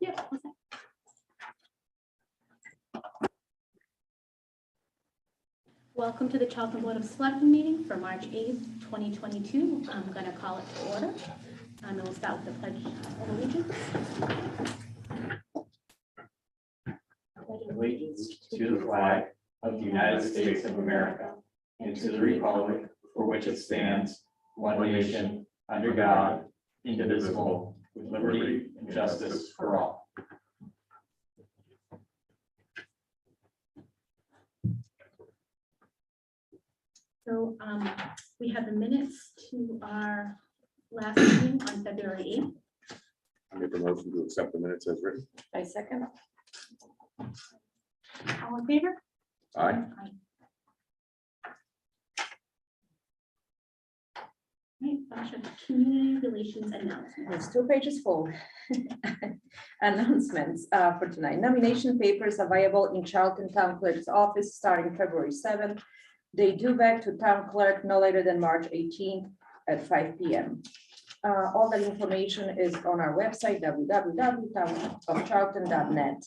Yep. Welcome to the Charlton Board of Selectmen meeting for March 8th, 2022. I'm going to call it to order. And we'll start with the pledge of allegiance. Allegiance to the flag of the United States of America and to the republic for which it stands, one nation, under God, indivisible, with liberty and justice for all. So we have the minutes to our last meeting on February 8th. I make a motion to accept the minutes as written. I second. All in favor? Aye. Right, bunch of community relations announcements. It's 2 pages full. Announcements for tonight. Nomination papers available in Charlton Town Clerk's office starting February 7th. They due back to Town Clerk no later than March 18th at 5 p.m. All that information is on our website, www.townofcharlton.net.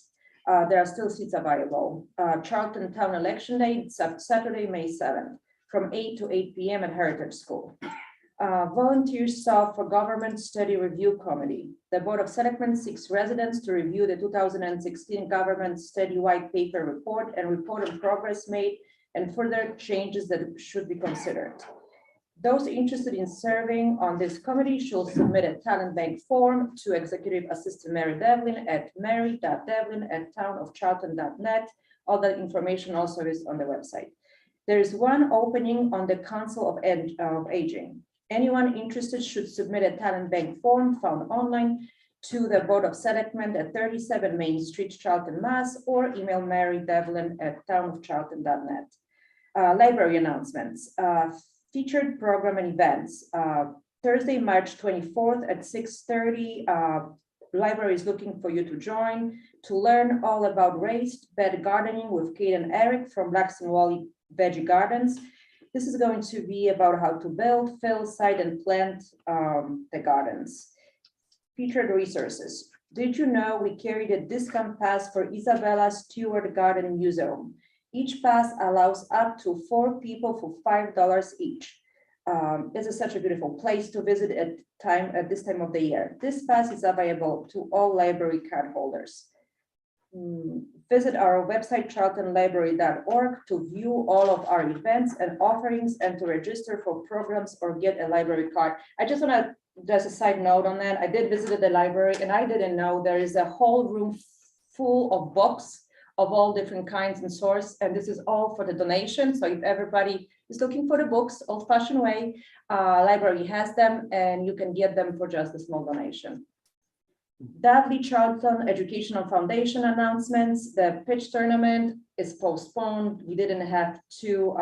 There are still seats available. Charlton Town Election Day, Saturday, May 7th, from 8 to 8 p.m. at Heritage School. Volunteers serve for Government Study Review Committee. The Board of Selectmen seeks residents to review the 2016 Government Study White Paper Report and report on progress made and further changes that should be considered. Those interested in serving on this committee should submit a talent bank form to Executive Assistant Mary Devlin at mary.devlin@townofcharlton.net. All that information also is on the website. There is one opening on the Council of Aging. Anyone interested should submit a talent bank form found online to the Board of Selectmen at 37 Main Street, Charlton, Mass, or email Mary Devlin at townofcharlton.net. Library announcements. Featured program and events. Thursday, March 24th at 6:30. Library is looking for you to join to learn all about raised bed gardening with Kate and Eric from Blackstone Wally Veggie Gardens. This is going to be about how to build, fill, site, and plant the gardens. Featured resources. Did you know we carried a discount pass for Isabella Stewart Garden Museum? Each pass allows up to 4 people for $5 each. This is such a beautiful place to visit at this time of the year. This pass is available to all library card holders. Visit our website, charltonlibrary.org, to view all of our events and offerings and to register for programs or get a library card. I just want to, just a side note on that, I did visit the library and I didn't know there is a whole room full of books of all different kinds and sorts, and this is all for the donation. So if everybody is looking for the books, old-fashioned way, library has them and you can get them for just a small donation. Dudley Charlton Educational Foundation announcements. The pitch tournament is postponed. We didn't have too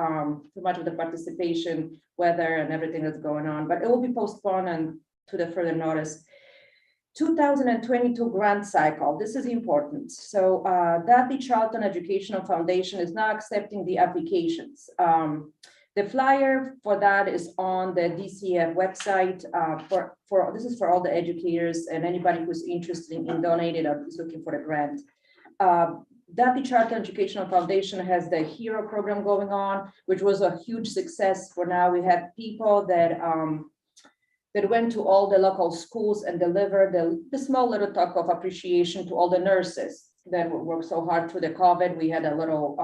much of the participation, weather and everything that's going on, but it will be postponed and to the further notice. 2022 grant cycle. This is important. So Dudley Charlton Educational Foundation is now accepting the applications. The flyer for that is on the DCF website. This is for all the educators and anybody who's interested in donating or is looking for a grant. Dudley Charlton Educational Foundation has the HERO program going on, which was a huge success. For now, we have people that went to all the local schools and delivered the small little talk of appreciation to all the nurses that worked so hard through the COVID. We had a little,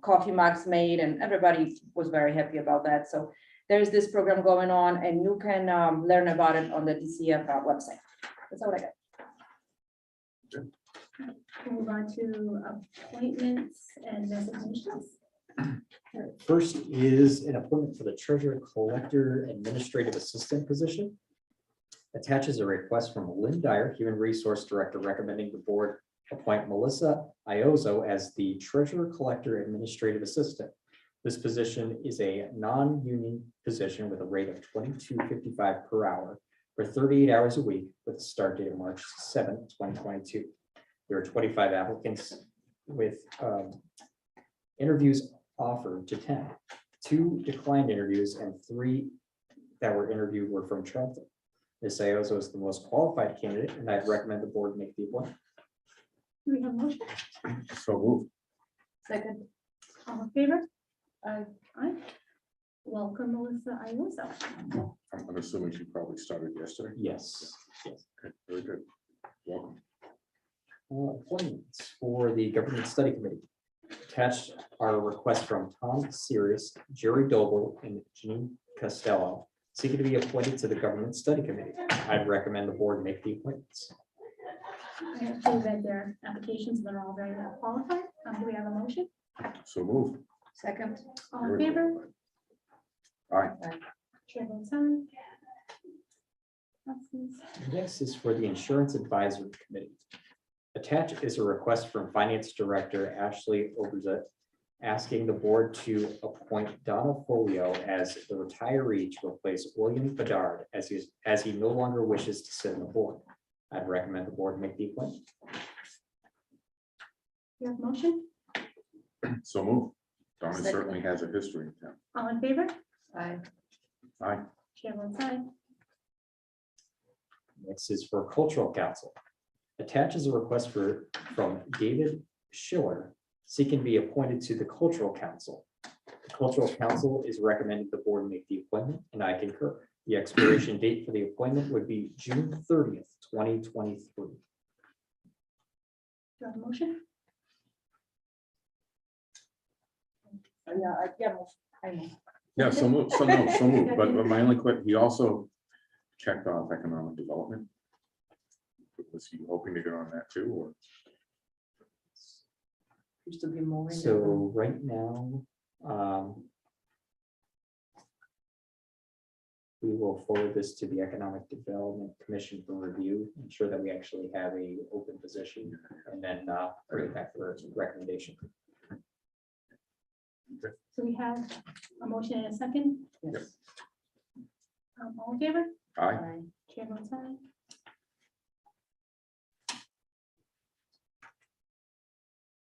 coffee mugs made and everybody was very happy about that. So there's this program going on and you can learn about it on the DCF website. That's all I got. We'll move on to appointments and resignations. First is an appointment for the Treasurer Collector Administrative Assistant position. Attaches a request from Lynn Dyer, Human Resource Director, recommending the board appoint Melissa Iozzo as the Treasurer Collector Administrative Assistant. This position is a non-union position with a rate of $22.55 per hour for 38 hours a week with a start date of March 7th, 2022. There are 25 applicants with interviews offered to 10. 2 declined interviews and 3 that were interviewed were from Charlton. Ms. Iozzo is the most qualified candidate, and I'd recommend the board make the appointment. Do we have a motion? So move. Second. All in favor? Aye. Aye. Welcome, Melissa Iozzo. I'm assuming she probably started yesterday. Yes. Okay, very good. Welcome. Appointments for the Government Study Committee. Attached are requests from Tom Sirius, Jerry Doble, and Janine Costello, seeking to be appointed to the Government Study Committee. I'd recommend the board make the appointments. I actually read their applications, they're all very well qualified. Do we have a motion? So move. Second. All in favor? Aye. Chair votes aye. Passes. Next is for the Insurance Advisory Committee. Attached is a request from Finance Director Ashley Oberzett, asking the board to appoint Donna Folio as the retiree to replace William Bedard as he no longer wishes to sit on the board. I'd recommend the board make the appointment. You have a motion? So move. Donna Second. certainly has a history in town. All in favor? Aye. Aye. Chair votes aye. Next is for Cultural Council. Attached is a request from David Schiller, seeking to be appointed to the Cultural Council. The Cultural Council is recommending the board make the appointment, and I concur. The expiration date for the appointment would be June 30th, 2023. Do you have a motion? I move. Yeah, so move, so move, but my only question, he also checked off economic development. Was he hoping to get on that too, or? Used to be more. So right now, we will forward this to the Economic Development Commission for review, ensure that we actually have a open position, and then bring it back for a recommendation. So we have a motion and a second. Yes. All in favor? Aye. Aye. Chair votes aye.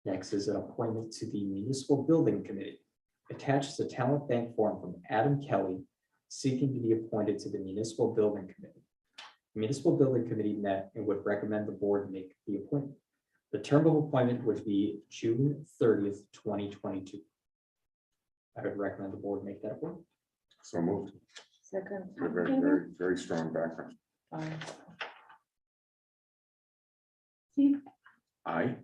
Next is an appointment to the Municipal Building Committee. Attached is a talent bank form from Adam Kelly, seeking to be appointed to the Municipal Building Committee. The Municipal Building Committee met and would recommend the board make the appointment. The term of appointment would be June 30th, 2022. I would recommend the board make that appointment. So moved. Second. A very, very, very strong background. Aye. Steve? Aye.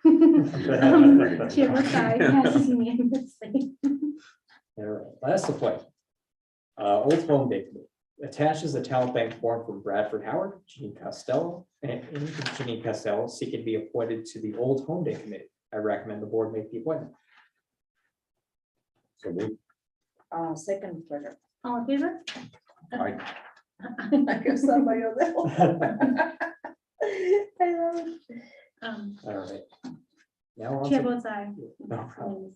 Chair votes aye. Passes unanimously. All right, last appointment. Old Home Day Committee. Attached is a talent bank form from Bradford Howard, Janine Costello, and Janine Costello, seeking to be appointed to the Old Home Day Committee. I recommend the board make the appointment. So moved. Second. Pleasure. All in favor? Aye. I guess somebody else. I love it. All right. Now on Chair to, votes aye. no problem.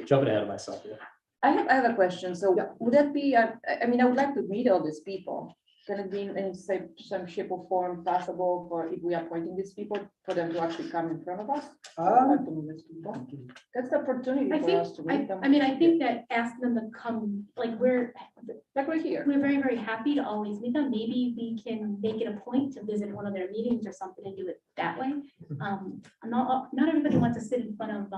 Jumping ahead of myself here. I have a question. So would that be, I mean, I would like to meet all these people. Can it be in some shape or form possible for if we are appointing these people, for them to actually come in front of us? I'd like to meet these people. That's the opportunity I for think, us to meet them. I mean, I think that ask them to come, like, we're here. very, very happy to always meet them. Maybe we can make it a point to visit one of their meetings or something and do it that way. Not everybody wants to sit in front of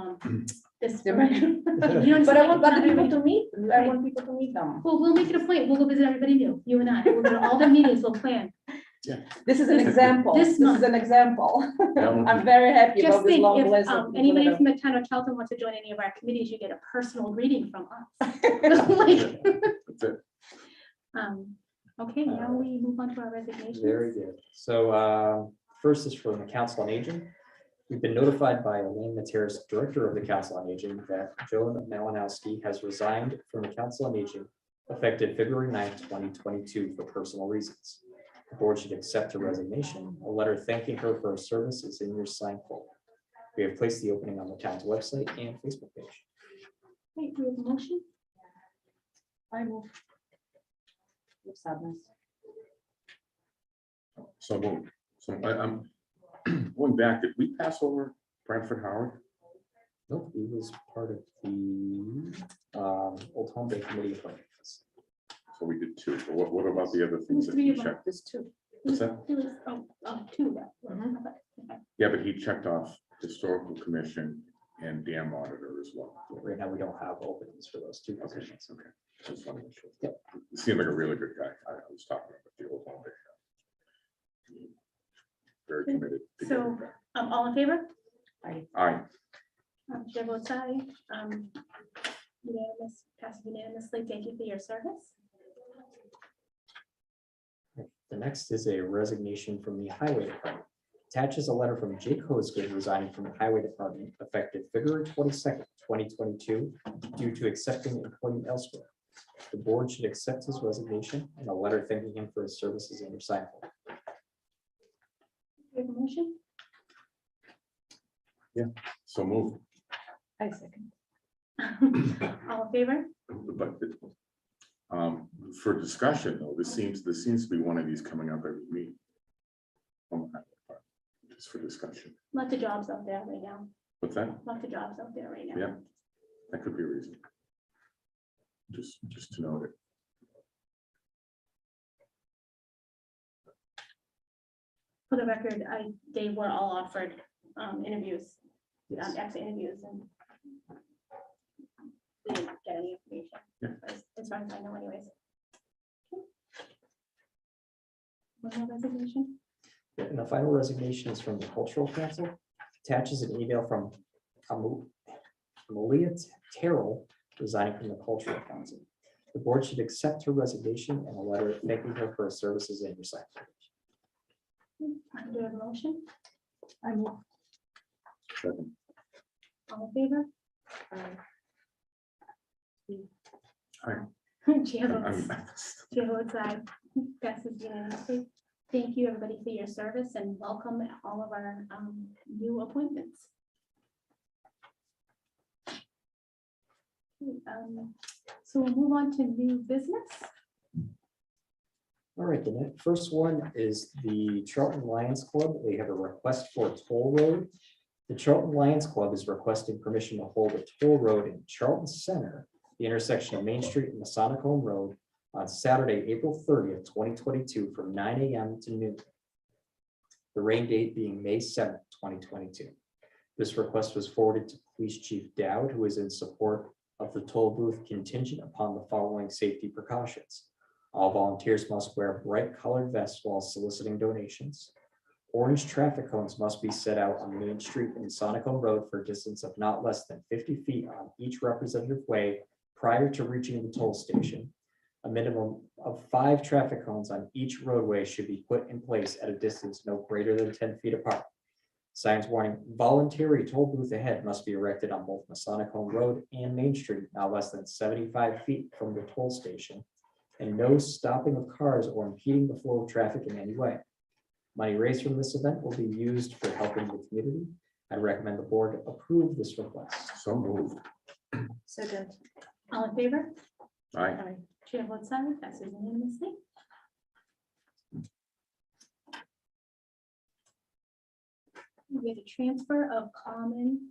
this. Yeah. You know, But I want not people everybody- to meet, I want people to meet them. Well, we'll make it a point. We'll go visit everybody new, you and I. We'll go to all the meetings, we'll plan. This is an example. This This is month. an example. That one- I'm very happy Just about this think, long if list. of people anybody that from the town of Charlton wants to join any of our committees, you get a personal greeting from us. Like, That's it. Okay, now we move on to our resignations. Very good. So first is from the Council on Aging. We've been notified by Elaine Materis, Director of the Council on Aging, that Joan Malinowski has resigned from the Council on Aging effective February 9th, 2022 for personal reasons. The board should accept her resignation. A letter thanking her for her service is in your sign folder. We have placed the opening on the town's website and Facebook page. Wait, do we have a motion? I move. With sadness. So moved. So I'm going back, did we pass over Bradford Howard? Nope, he was part of the Old Home Day Committee appointments. So we did two. But what about the other things that Three he of them. checked? There's two. What's that? Two. That. Mhm. Okay. Yeah, but he checked off historical commission and dam auditor as well. Right now, we don't have openings for those two Okay, positions. okay. Just wanted to make sure. Yep. He seemed like a really good guy. I was talking about the old one. Very committed. to So, getting that. all in favor? Aye. Chair votes aye. Unanimous, passes unanimously. Thank you for your service. The next is a resignation from the Highway Department. Attaches a letter from Jake Hosgood resigning from the Highway Department effective February 22nd, 2022, due to accepting employment elsewhere. The board should accept his resignation and a letter thanking him for his services and recycle. We have a motion? So move. I second. All in favor? But for discussion, though, this seems to be one of these coming up every meeting. Just for discussion. Lots of jobs out there right now. What's that? Lots of jobs out there right now. Yeah. That could be a reason. Just to note it. For the record, they were all offered interviews, Yes. exit interviews, and we didn't get any information, Yeah. as far as I know anyways. One more resignation? And the final resignation is from the Cultural Council. Attaches an email from Amelia Terrell resigning from the Cultural Council. The board should accept her resignation and a letter thanking her for her services and recycling. Do we have a motion? Second. All in favor? Aye. Chair votes aye. Passes unanimously. Thank you, everybody, for your service, and welcome all of our new appointments. So we'll move on to new business. All right, the first one is the Charlton Lions Club. They have a request for a toll road. The Charlton Lions Club is requesting permission to hold a toll road in Charlton Center, the intersection of Main Street and Masonic Home Road, on Saturday, April 30th, 2022, from 9 a.m. to noon. The rain date being May 7th, 2022. This request was forwarded to Police Chief Dowd, who is in support of the toll booth contingent upon the following safety precautions. All volunteers must wear bright colored vests while soliciting donations. Orange traffic cones must be set out on Main Street and Masonic Home Road for a distance of not less than 50 feet on each representative way prior to reaching the toll station. A minimum of 5 traffic cones on each roadway should be put in place at a distance no greater than 10 feet apart. Signs warning voluntary toll booth ahead must be erected on both Masonic Home Road and Main Street, not less than 75 feet from the toll station, and no stopping of cars or impeding the flow of traffic in any way. Money raised from this event will be used for helping the community. I recommend the board approve this request. So moved. Second. All in favor? Aye. Chair votes aye. Passes unanimously. We have a transfer of common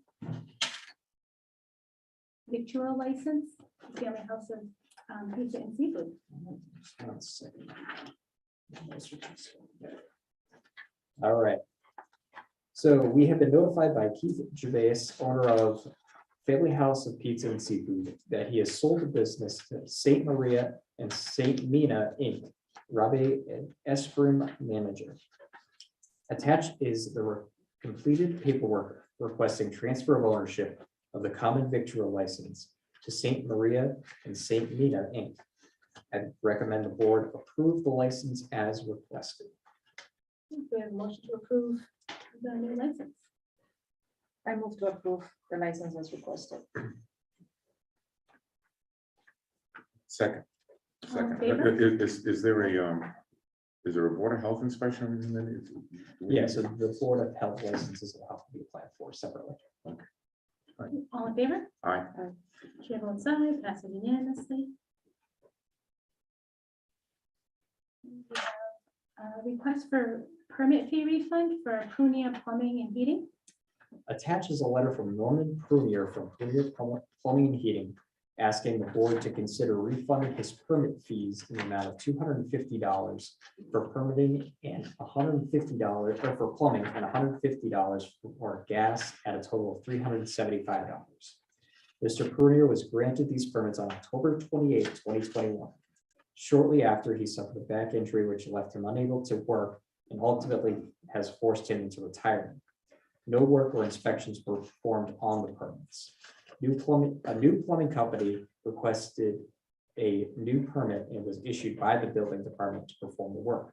victual license, Family House of Pizza and Seafood. One second. All right. So we have been notified by Keith Gervais, owner of Family House of Pizza and Seafood, that he has sold the business to Saint Maria and Saint Mina Inc., Rabe and Esprim manager. Attached is the completed paperwork requesting transfer of ownership of the common victual license to Saint Maria and Saint Mina Inc. I recommend the board approve the license as requested. We have a motion to approve the new license. I move to approve the license as requested. Second. All in Second. favor? Is there a Board of Health inspection? and then it's- do we- Yeah, so the Board of Health licenses will have to be applied for separately. All in favor? Aye. Chair votes aye. Passes unanimously. We have a request for permit fee refund for Prunia Plumbing and Heating. Attaches a letter from Norman Premier from Premier Plumbing and Heating, asking the board to consider refunding his permit fees in the amount of $250 for permitting and $150 for plumbing and $150 for gas at a total of $375. Mr. Prunier was granted these permits on October 28, 2021. Shortly after, he suffered a back injury which left him unable to work and ultimately has forced him into retirement. No work or inspections were performed on the permits. A new plumbing company requested a new permit and was issued by the building department to perform the work.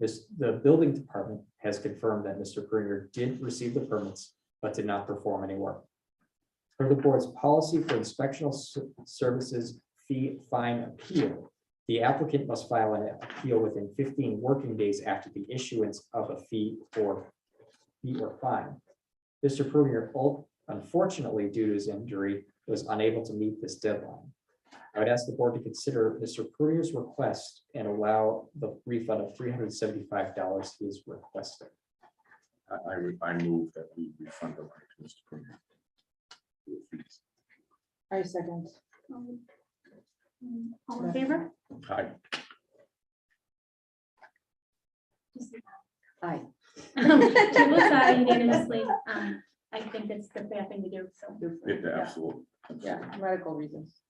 The building department has confirmed that Mr. Prunier did receive the permits, but did not perform any work. Per the board's policy for inspectional services fee fine appeal, the applicant must file an appeal within 15 working days after the issuance of a fee or fine. Mr. Prunier, unfortunately, due to his injury, was unable to meet this deadline. I would ask the board to consider Mr. Prunier's request and allow the refund of $375 he is requesting. I move that we refund the money to Mr. Prunier. I second. All in favor? Aye. Aye. Chair votes aye unanimously. I think it's the fair thing to do, so. Yeah, absolutely. Yeah, medical reasons.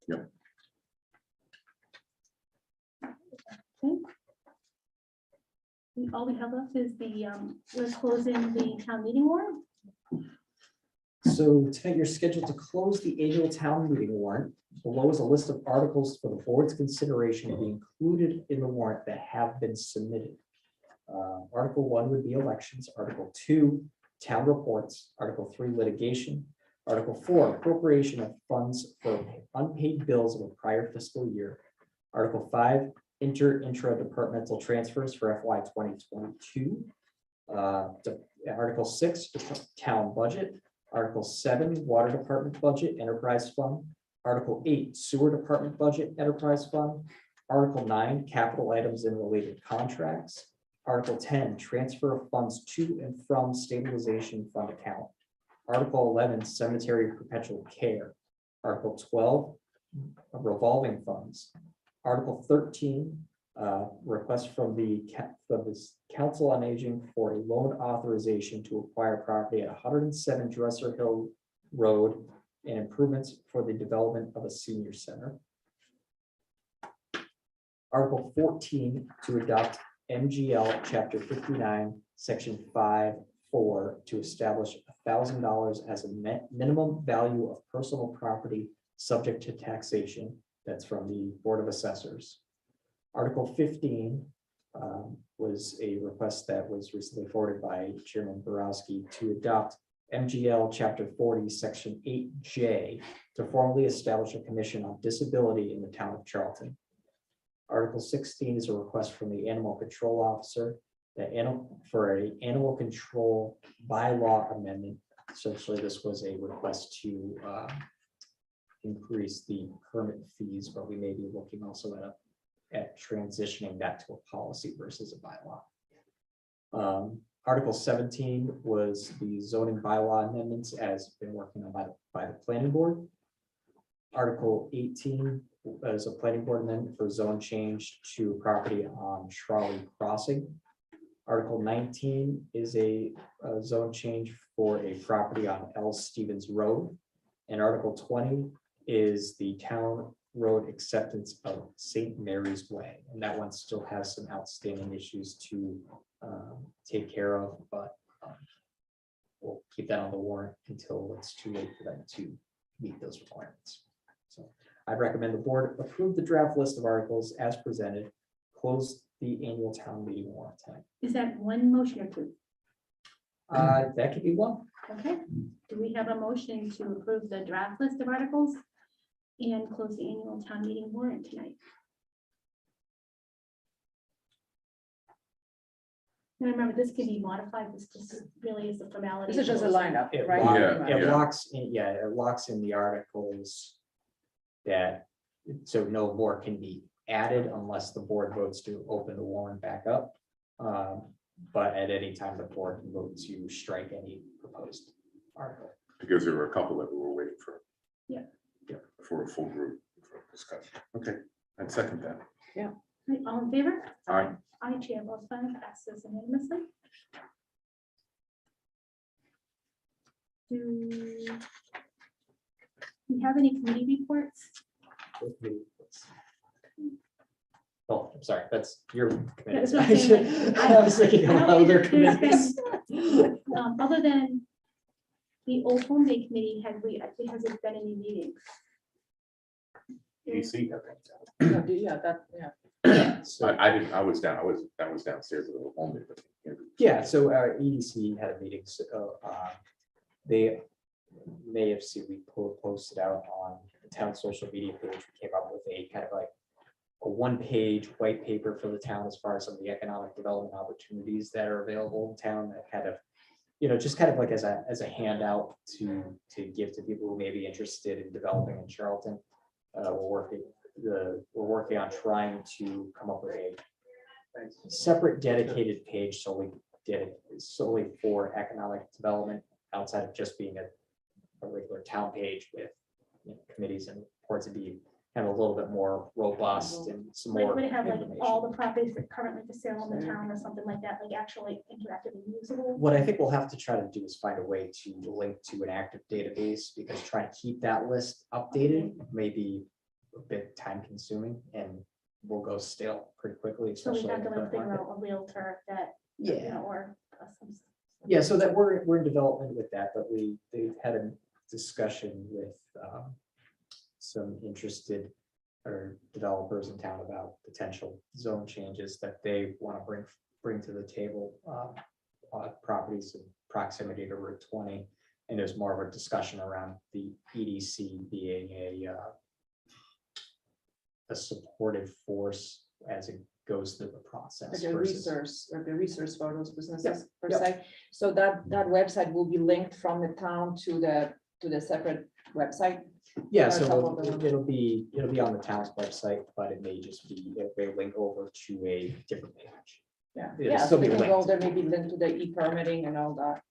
All we have left is we're closing the town meeting warrant. So tonight you're scheduled to close the annual town meeting warrant. Below is a list of articles for the board's consideration to be included in the warrant that have been submitted. Article 1 would be elections. Article 2, town reports. Article 3, litigation. Article 4, appropriation of funds for unpaid bills of a prior fiscal year. Article 5, intra-departmental transfers for FY 2022. Article 6, town budget. Article 7, water department budget enterprise fund. Article 8, sewer department budget enterprise fund. Article 9, capital items and related contracts. Article 10, transfer of funds to and from stabilization fund account. Article 11, cemetery perpetual care. Article 12, revolving funds. Article 13, request from the Council on Aging for a loan authorization to acquire property at 107 Dresser Hill Road and improvements for the development of a senior center. Article 14, to adopt MGL Chapter 59, Section 5(4) to establish $1,000 as a minimum value of personal property subject to taxation. That's from the Board of Assessors. Article 15 was a request that was recently forwarded by Chairman Borowski to adopt MGL Chapter 40, Section 8J to formally establish a commission on disability in the town of Charlton. Article 16 is a request from the animal control officer for an animal control bylaw amendment. Essentially, this was a request to increase the permit fees, but we may be looking also at transitioning that to a policy versus a bylaw. Article 17 was the zoning bylaw amendments as been working on by the planning board. Article 18 is a planning board amendment for zone change to property on Trolley Crossing. Article 19 is a zone change for a property on L. Stevens Road. And Article 20 is the town road acceptance of St. Mary's Way. And that one still has some outstanding issues to take care of, but we'll keep that on the warrant until it's too late for them to meet those requirements. So I recommend the board approve the draft list of articles as presented, close the annual town meeting warrant tonight. Is that one motion or two? That could be one. Okay, do we have a motion to approve the draft list of articles and close the annual town meeting warrant tonight? And remember, this can be modified. This just really is a formality. This is just a lineup, It right? locks it locks in the articles that, so no more can be added unless the board votes to open the warrant back up. But at any time, the board can vote to strike any proposed article. Because there were a couple that we were waiting for. for a full group for discussion. Okay, I'd second that. Right, all in favor? Aye. I, chair votes aye, passes unanimously. Do we have any committee reports? Oh, I'm sorry, that's your committee. That's what I'm saying, like, I was thinking I of don't other think there's committees. Other than the Old Home Day Committee, has it been any meetings? EDC. Yeah, that. So, I didn't, I was downstairs at the home. yeah, so EDC had a meeting, so they may have seen, we posted out on the town social media page, we came up with a kind of like a one-page white paper for the town as far as some of the economic development opportunities that are available in town, that kind of, just kind of like as a handout to give to people who may be interested in developing in Charlton. We're working on trying to come up with a separate dedicated page solely for economic development, outside of just being a regular town page with committees and reports, to be kind of a little bit more robust and some Like, more would it have like all information. the properties that currently for sale in the town or something like that, like actually interactive and usable? What I think we'll have to try to do is find a way to link to an active database, because trying to keep that list updated may be a bit time consuming and will go stale pretty quickly, So we especially. have in to the like current figure market. out a realtor that, Yeah. or some. Yeah, so that we're in development with that, but they've had a discussion with some interested or developers in town about potential zone changes that they want to bring to the table, properties in proximity to Route 20. And there's more of a discussion around the EDC being a supportive force as it goes through the process. Like a versus- resource for those businesses per Yep. se. So that website will be linked from the town to the separate website. Yeah, Or so top of the- it'll be on the town's website, but it may just be, it may link over to a different page. Yeah, It'll yeah, so still they be can go linked. there, maybe link to the e-permitting and all that.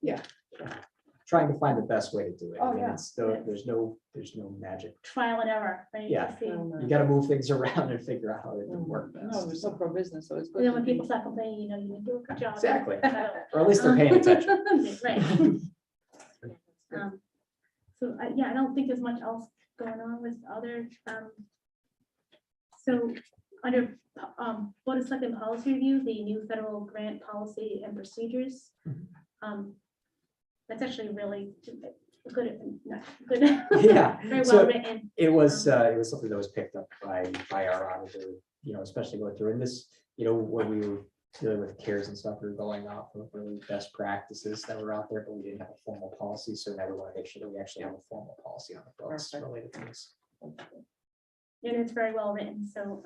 Trying to find the best way to do it. Oh, I mean, yeah. there's no magic. Trial and error, right? Yeah. To see. You gotta move things around and figure out how it would work No, best. we're so pro business, so it's good. And then to when be- people start complaining, you didn't do a good job. Exactly. So, Or at least they're paying attention. Right. So, yeah, I don't think there's much else going on with other, so under, Board of Selectmen policy review, the new federal grant policy and procedures. That's actually really good, not good. Yeah, Very so well written. it was something that was picked up by our auditor, especially going through, and this, when we were dealing with CARES and stuff, we were going off of really best practices that were out there, but we didn't have a formal policy, so now we want to make sure that we actually have a formal policy on the books Perfect. related to this. And it's very well written, so,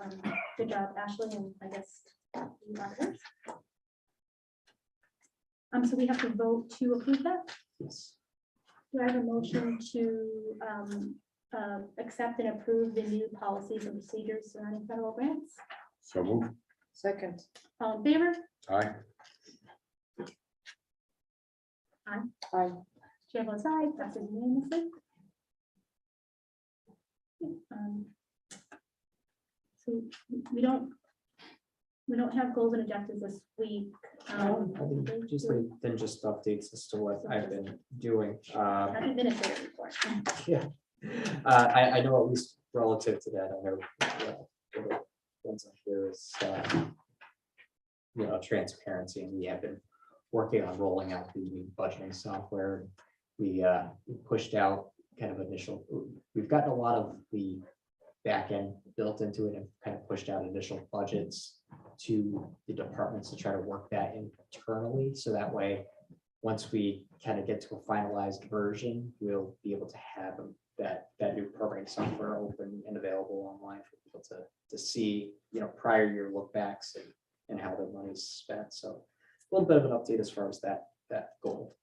good job, Ashley, and I guess. the auditors. So we have to vote to approve that. Yes. Do I have a motion to accept and approve the new policies and procedures surrounding federal grants? So move. Second. All in favor? Aye. Aye. Chair votes aye, passes unanimously. So we don't have goals and objectives this week. Then just updates as to what I've been doing. Not administrative report. Yeah, I know at least relative to that, I know. The ones up here is, transparency, and we have been working on rolling out the new budgeting software. We pushed out kind of initial, we've gotten a lot of the back end built into it and kind of pushed out initial budgets to the departments to try to work that internally. So that way, once we kind of get to a finalized version, we'll be able to have that new programming software open and available online for people to see, prior year look backs and how their money's spent. So a little bit of an update as far as that goal.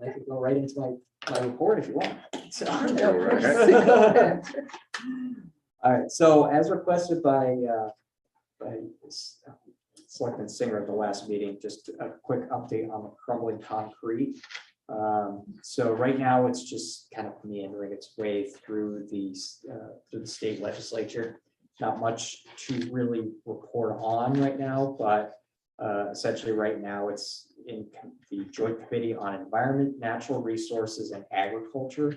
I could go right into my report if you want. So- Go right ahead. All right, so as requested by Selectman Singer at the last meeting, just a quick update on the crumbling concrete. So right now, it's just kind of meandering its way through the state legislature. Not much to really report on right now, but essentially right now, it's in the Joint Committee on Environment, Natural Resources, and Agriculture.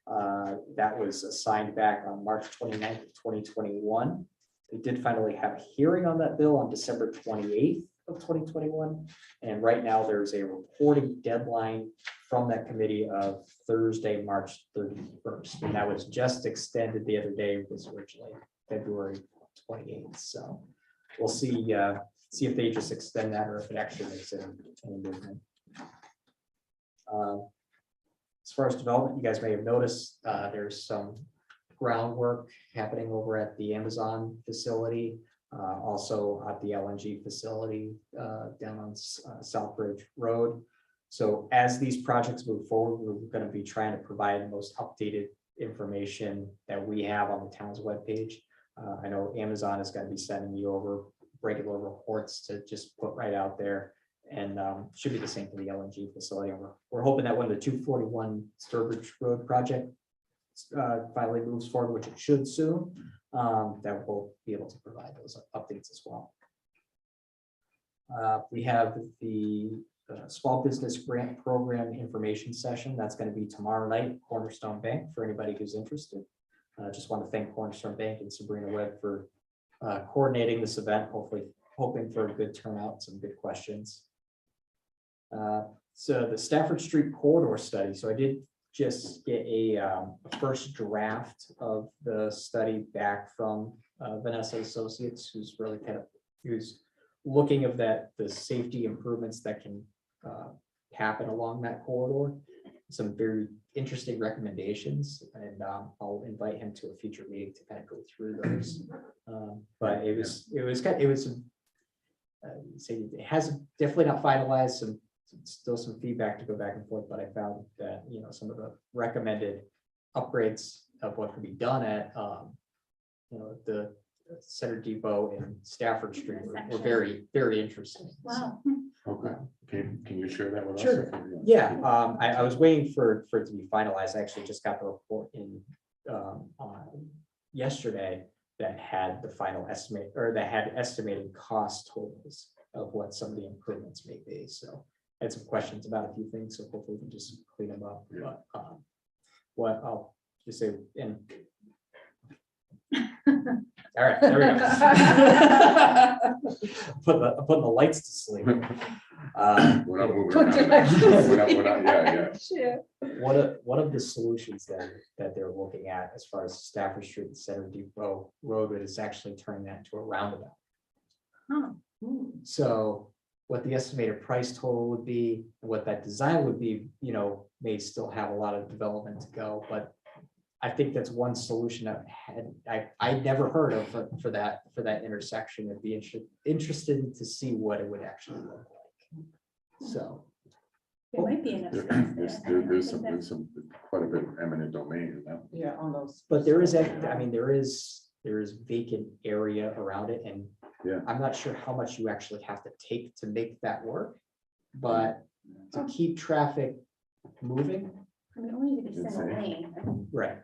That was assigned back on March 29th, 2021. They did finally have a hearing on that bill on December 28th of 2021. And right now there's a reporting deadline from that committee of Thursday, March 31st. And that was just extended the other day, it was originally February 28th. So we'll see if they just extend that or if it actually makes any movement. As far as development, you guys may have noticed there's some groundwork happening over at the Amazon facility, also at the LNG facility down on Southbridge Road. So as these projects move forward, we're going to be trying to provide the most updated information that we have on the town's webpage. I know Amazon is going to be sending you over regular reports to just put right out there. And should be the same for the LNG facility. We're hoping that when the 241 Sturbridge Road project finally moves forward, which it should soon, that we'll be able to provide those updates as well. We have the Small Business Grant Program information session. That's going to be tomorrow night, at Cornerstone Bank, for anybody who's interested. Just want to thank Cornerstone Bank and Sabrina Webb for coordinating this event, hoping for a good turnout, some good questions. So the Stafford Street corridor study. So I did just get a first draft of the study back from Vanessa Associates, who's really who's looking at the safety improvements that can happen along that corridor. Some very interesting recommendations, and I'll invite him to a future meeting to kind of go through those. But it has definitely not finalized. Still some feedback to go back and forth, but I found that some of the recommended upgrades of what could be done at the Center Depot and Stafford Street were very, very interesting. Wow. Okay, can you share that with us? Sure. Yeah, I was waiting for it to be finalized. I actually just got the report in yesterday that had the final estimate, or that had estimated cost totals of what some of the improvements may be. So I had some questions about a few things, so hopefully we can just clean them up. Yeah. But what I'll just say, and all right, there we go. I'm putting the lights to sleep. We're not moving around. We're not, yeah. One of the solutions that they're looking at as far as Stafford Street and Center Depot Road is actually turning that into a roundabout. Huh. So what the estimated price total would be, and what that design would be, may still have a lot of development to go, but I think that's one solution I never heard of for that intersection. It'd be interested to see what it would actually look like. So There might be enough space there. There's some quite a bit of eminent domain in that. Yeah, on those. but there is vacant area around it, and Yeah. I'm not sure how much you actually have to take to make that work, but to keep traffic moving, I mean, only if it's in a Insane. lane. right?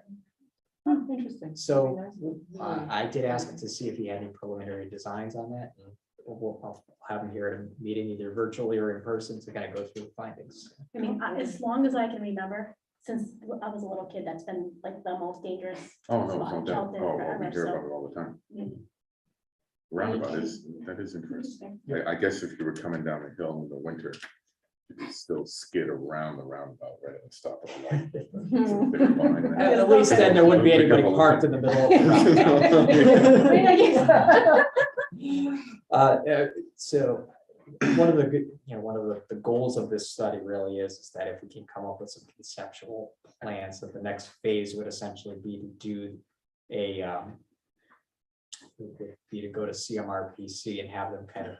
Oh, interesting. So I did ask to see if he had any preliminary designs on that. And I'll have him here at a meeting, either virtually or in person, to kind of go through the findings. I mean, as long as I can remember, since I was a little kid, that's been like the most dangerous Oh, no, spot no in doubt. Charlton Oh, we forever, hear about so. it all the time. mm, Roundabout that is interesting. I guess if you were coming down the hill in the winter, you could still skid around the roundabout rather than stop at the light. If they were behind that. At least then there wouldn't be anybody parked in the middle of the I mean, I guess- So one of the good, one of the goals of this study really is that if we can come up with some conceptual plans, that the next phase would essentially be to do to go to CMRPC and have them kind of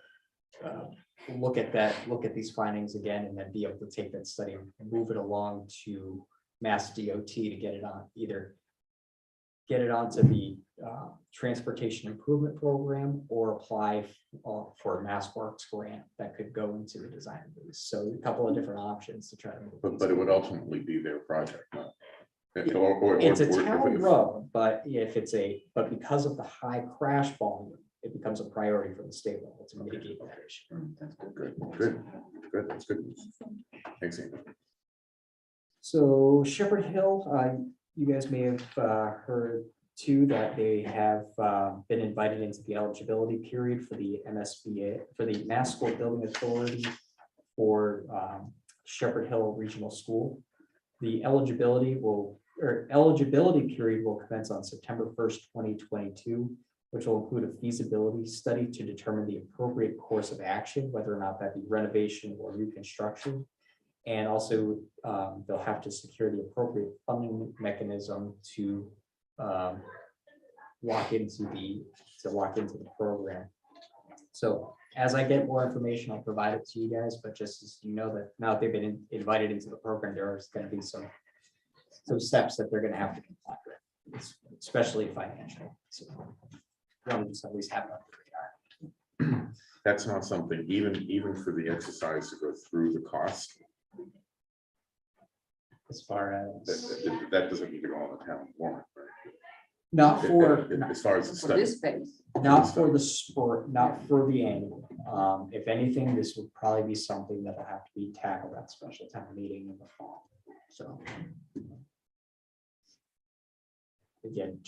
look at these findings again, and then be able to take that study and move it along to Mass DOT to get it on either get it onto the transportation improvement program or apply for a MassWorks grant that could go into the design phase. So a couple of different options to try to. move But it would ultimately be their project, no? Or- It's a or- town road, but but because of the high crash volume, it becomes a priority for the state level to mitigate that issue. Good, that's good news. Thanks, Ian. So Shepherd Hill, you guys may have heard too that they have been invited into the eligibility period for the MSBA, for the Mass School Building Authority for Shepherd Hill Regional School. The eligibility period will commence on September 1st, 2022, which will include a feasibility study to determine the appropriate course of action, whether or not that be renovation or new construction. And also, they'll have to secure the appropriate funding mechanism to lock into the program. So as I get more information, I'll provide it to you guys, but just as you know that now that they've been invited into the program, there's going to be some steps that they're going to have to comply with, especially financial. So wanted to just at least have it on the radar. That's not something, even for the exercise to go through the cost, As far as that doesn't need to go on the town warrant, right? not for As far as the For study. this phase. not for the sport, not for the annual. If anything, this would probably be something that'll have to be tackled at special town meeting in the fall. So. Again,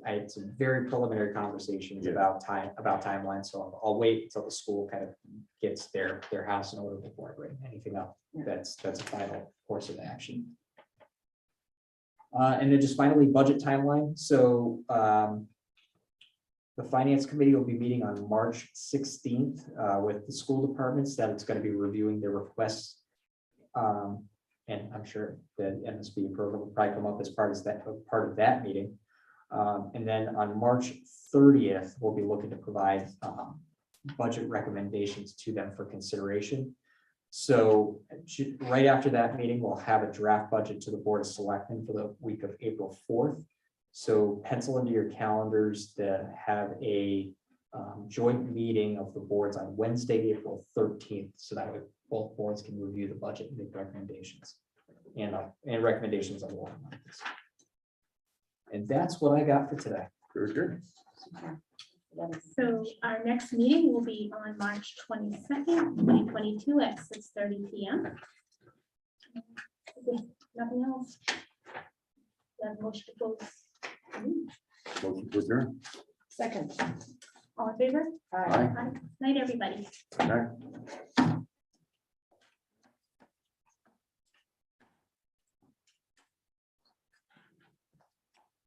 I had some very preliminary conversations Yeah. about timeline, so I'll wait until the school kind of gets their house in order before I bring anything up. That's a final course of action. And then just finally, budget timeline. So the finance committee will be meeting on March 16th with the school departments that it's going to be reviewing their requests. And I'm sure the MSB program will probably come up as part of that meeting. And then on March 30th, we'll be looking to provide budget recommendations to them for consideration. So right after that meeting, we'll have a draft budget to the Board of Selectmen for the week of April 4th. So pencil into your calendars to have a joint meeting of the boards on Wednesday, April 13th, so that way both boards can review the budget and make recommendations and recommendations on warrant articles. And that's what I got for today. Very good. So our next meeting will be on March 22nd, 2022 at 6:30 p.m. Okay, nothing else. That motion to close. Motion to adjourn. Second. All in favor? Aye. Night, everybody. Good night.